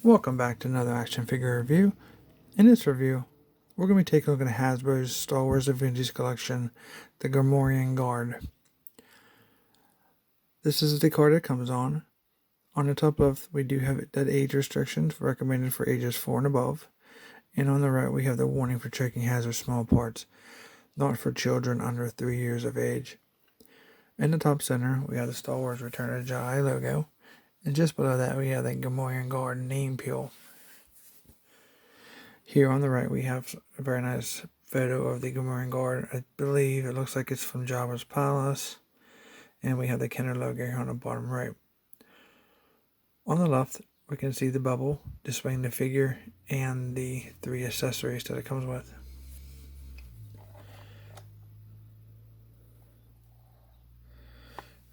Welcome back to another action figure review. In this review, we're going to be taking a look at Hasbro's Star Wars Vintage Collection, the Gamorrean Guard. This is the card it comes on. On the top left, we do have that age restrictions recommended for ages 4 and above. And on the right, we have the warning for checking hazardous small parts, not for children under 3 years of age. In the top center, we have the Star Wars Return of the Jedi logo. And just below that, we have the Gamorrean Guard name peel. Here on the right, we have a very nice photo of the Gamorrean Guard. I believe it looks like it's from Jabba's palace. And we have the Kenner logo here on the bottom right. On the left, we can see the bubble displaying the figure and the 3 accessories that it comes with.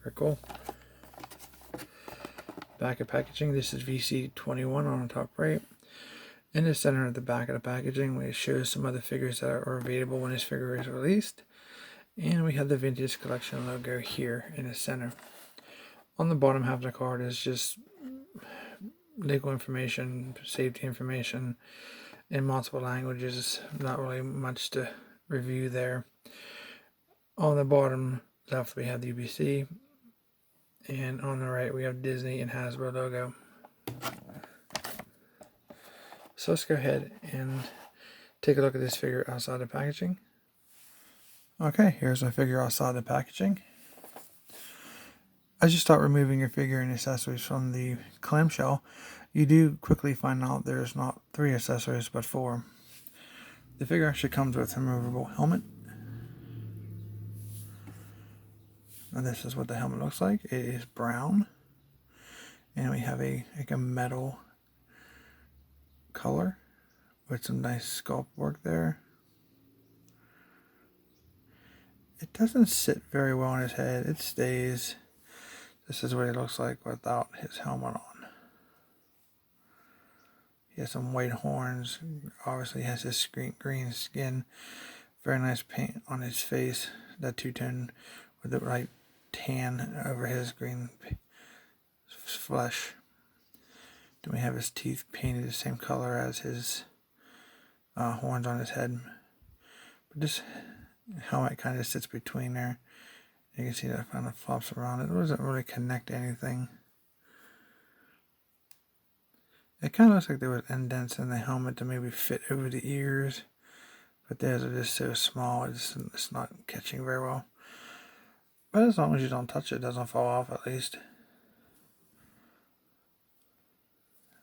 Very cool. Back of packaging, this is VC21 on the top right. In the center of the back of the packaging, it shows some other figures that are available when this figure is released. And we have the Vintage Collection logo here in the center. On the bottom half of the card is just legal information, safety information in multiple languages. Not really much to review there. On the bottom left, we have the UBC. And on the right, we have Disney and Hasbro logo. So let's go ahead and take a look at this figure outside the packaging. Okay, here's my figure outside the packaging. As you start removing your figure and accessories from the clamshell, you do quickly find out there's not 3 accessories but 4. The figure actually comes with a removable helmet. And this is what the helmet looks like. It is brown. And we have a metal color with some nice sculpt work there. It doesn't sit very well on his head. It stays. This is what it looks like without his helmet on. He has some white horns. Obviously he has his green skin. Very nice paint on his face. That two-tone with the right tan over his green flesh. Then we have his teeth painted the same color as his horns on his head. But this helmet kind of sits between there. You can see that it kind of flops around. It doesn't really connect to anything. It kind of looks like there was indents in the helmet to maybe fit over the ears. But theirs are just so small, it's not catching very well. But as long as you don't touch it, it doesn't fall off at least.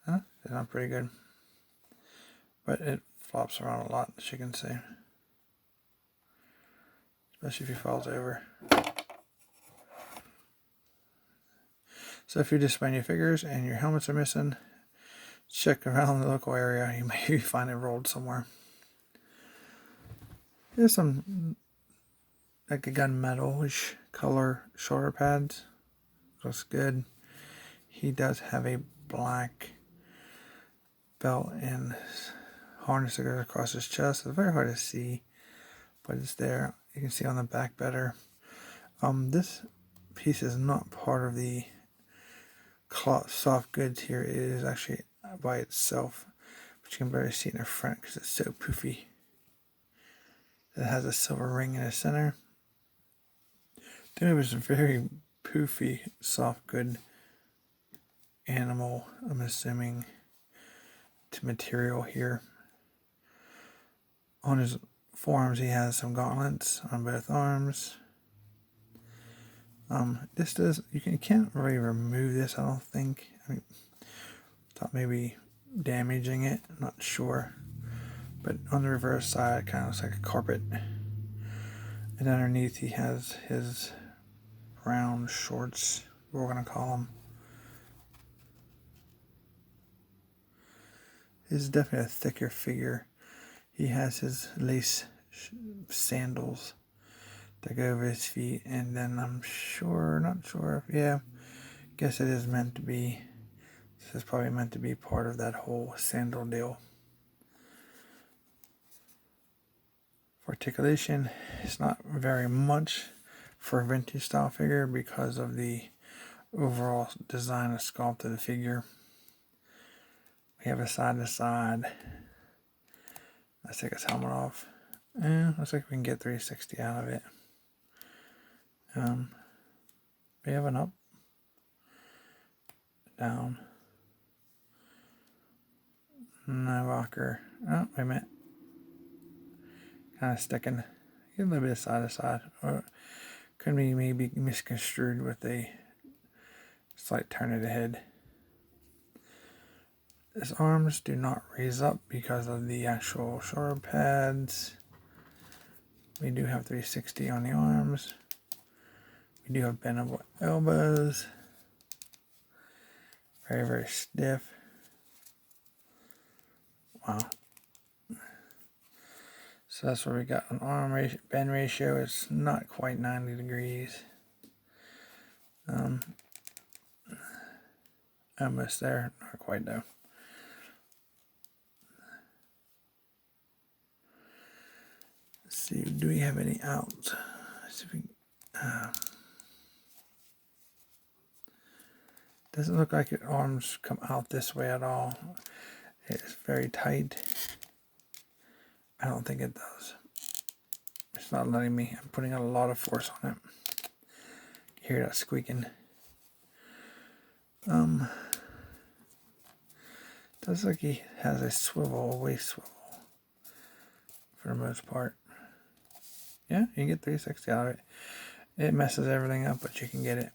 It's not pretty good. But it flops around a lot, as you can see. Especially if he falls over. So if you're displaying your figures and your helmets are missing, check around the local area. You may find it rolled somewhere. Here's some like a gunmetal-ish color shoulder pads. Looks good. He does have a black belt and harness that goes across his chest. It's very hard to see, but it's there. You can see on the back better. This piece is not part of the cloth soft goods here. It is actually by itself, but you can barely see it in the front because it's so poofy. It has a silver ring in the center. Then it was a very poofy soft good animal, I'm assuming, to material here. On his forearms he has some gauntlets on both arms. This does, you can't really remove this, I don't think. I mean, thought maybe damaging it, I'm not sure. But on the reverse side, it kind of looks like a carpet. And underneath he has his brown shorts, we're going to call them. This is definitely a thicker figure. He has his lace sandals that go over his feet, and then I'm not sure if, yeah, guess it is meant to be, this is probably meant to be part of that whole sandal deal. For articulation, it's not very much for a vintage style figure because of the overall design and sculpt of the figure. We have a side to side. Let's take his helmet off. Looks like we can get 360 out of it. We have an up, down, no rocker. Oh, wait a minute. Kind of sticking. Get a little bit of side to side. Or could be maybe misconstrued with a slight turn of the head. His arms do not raise up because of the actual shoulder pads. We do have 360 on the arms. We do have bendable elbows. Very, very stiff. Wow. So that's where we got an arm ratio, bend ratio. It's not quite 90 degrees. Almost there. Not quite though. Let's see. Do we have any out? Let's see if we. Doesn't look like your arms come out this way at all. It's very tight. I don't think it does. It's not letting me. I'm putting a lot of force on it. You hear that squeaking. Does look like he has a swivel, a waist swivel. For the most part. Yeah, you can get 360 out of it. It messes everything up, but you can get it.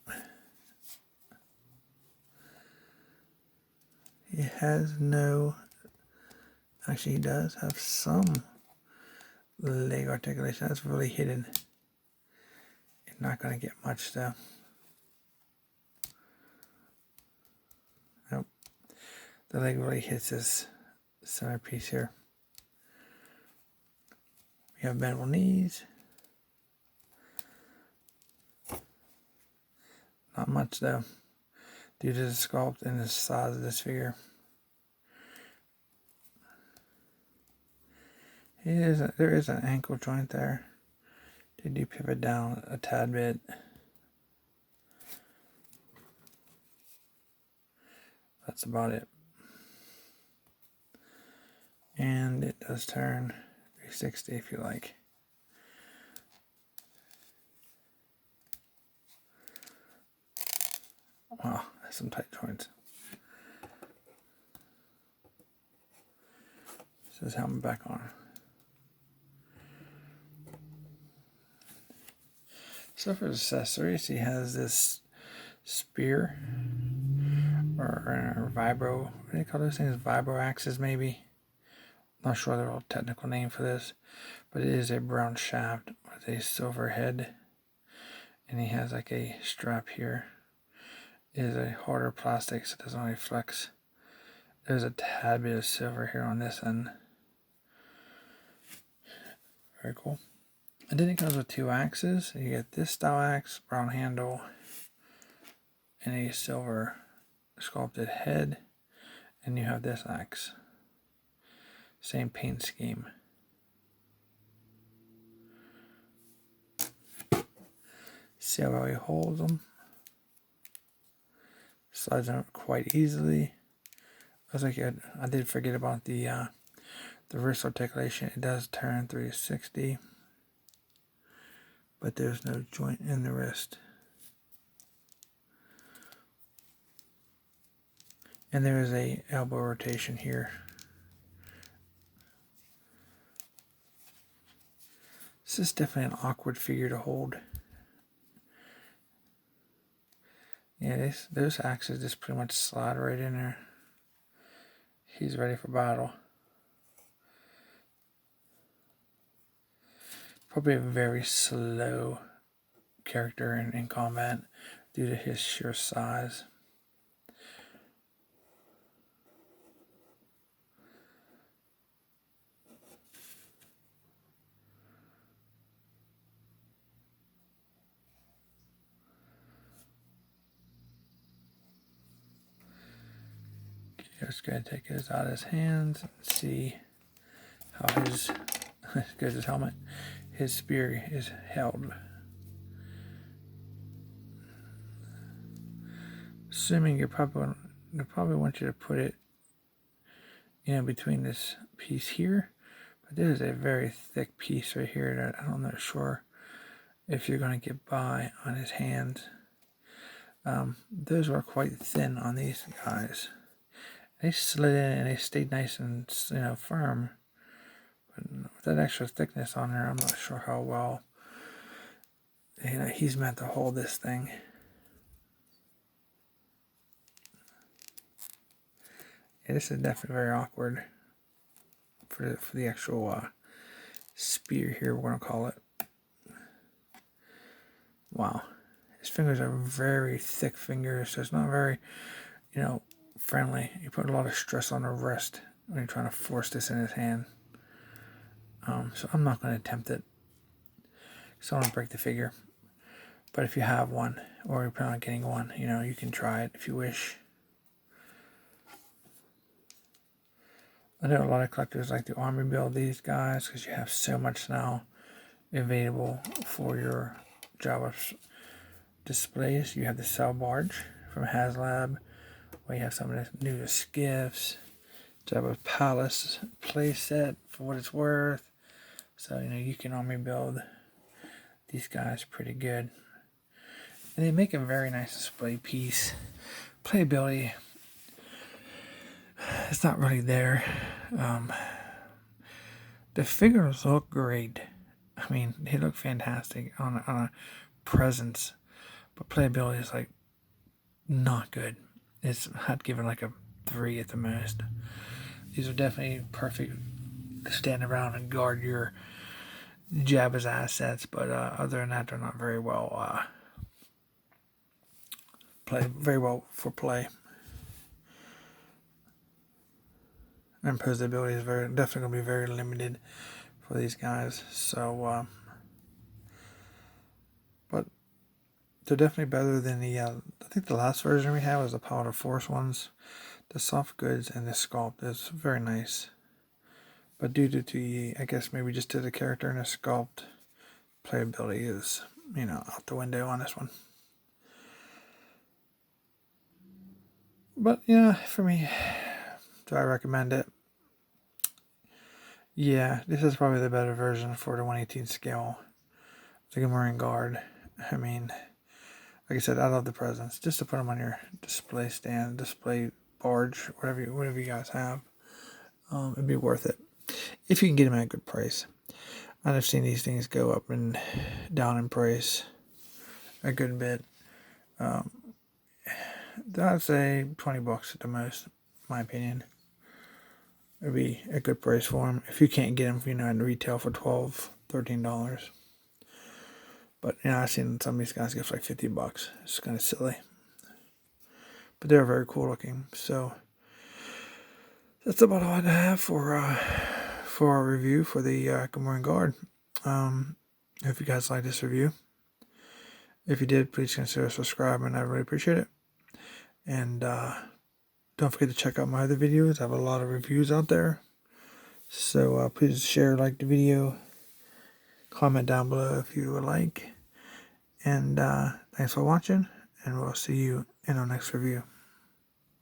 He has no, actually he does have some leg articulation. That's really hidden. You're not going to get much though. Nope. The leg really hits his centerpiece here. We have bendable knees. Not much though, due to the sculpt and the size of this figure. There is an ankle joint there. They do pivot down a tad bit. That's about it. And it does turn 360 if you like. Wow, that's some tight joints. This is helmet back on. So for accessories, he has this spear or vibro. What do you call those things? Vibro axes, maybe. Not sure the real technical name for this, but it is a brown shaft with a silver head, and he has like a strap here. It is a harder plastic, so it doesn't really flex. There's a tad bit of silver here on this end. Very cool. And then it comes with two axes. You get this style axe, brown handle, and a silver sculpted head. And you have this axe. Same paint scheme. See how well he holds them. Slides out quite easily. I was like, I did forget about the wrist articulation. It does turn 360, but there's no joint in the wrist. And there is a elbow rotation here. This is definitely an awkward figure to hold. Yeah, those axes just pretty much slide right in there. He's ready for battle. Probably a very slow character in combat due to his sheer size. Just going to take his out of his hands and see how his, goes his helmet, his spear is held. Assuming they probably want you to put it between this piece here. But this is a very thick piece right here that I'm not sure if you're going to get by on his hands. Those were quite thin on these guys. They slid in and they stayed nice and firm. But with that extra thickness on there, I'm not sure how well he's meant to hold this thing. Yeah, this is definitely very awkward for the actual spear here, we're going to call it. Wow. His fingers are very thick fingers, so it's not very, friendly. You put a lot of stress on the wrist when you're trying to force this in his hand. So I'm not going to attempt it. So I don't break the figure. But if you have one, or you plan on getting one, you can try it if you wish. I know a lot of collectors like to army build these guys because you have so much now available for your Java displays. You have the Cell Barge from HasLab, where you have some of the new skiffs. Java Palace playset for what it's worth. So you can army build these guys pretty good, and they make a very nice display piece. Playability, it's not really there. The figures look great. I mean, they look fantastic on a presence, but playability is like not good. I'd give it like a 3 at the most. These are definitely perfect to stand around and guard your Jabba's assets, but other than that, they're not very well very well for play. And posability is definitely going to be very limited for these guys. So, but they're definitely better than the. I think the last version we had was the Power of Force ones. The soft goods and the sculpt is very nice. But due to the, I guess maybe just to the character and the sculpt, playability is, out the window on this one. But yeah, for me, do I recommend it? Yeah, this is probably the better version for the 1/18 scale. The Gamorrean Guard. I mean, like I said, I love the presents. Just to put them on your display stand, display barge, whatever you guys have, it'd be worth it if you can get them at a good price. I've seen these things go up and down in price a good bit. I'd say $20 at the most, in my opinion. It'd be a good price for them if you can't get them, in retail for $12, $13. But I've seen some of these guys get for like $50. It's kind of silly, but they're very cool looking. So that's about all I have for our review for the Gamorrean Guard. If you guys like this review, if you did, please consider subscribing. I really appreciate it. And don't forget to check out my other videos. I have a lot of reviews out there. So please share, like the video, comment down below if you would like. And thanks for watching, and we'll see you in our next review.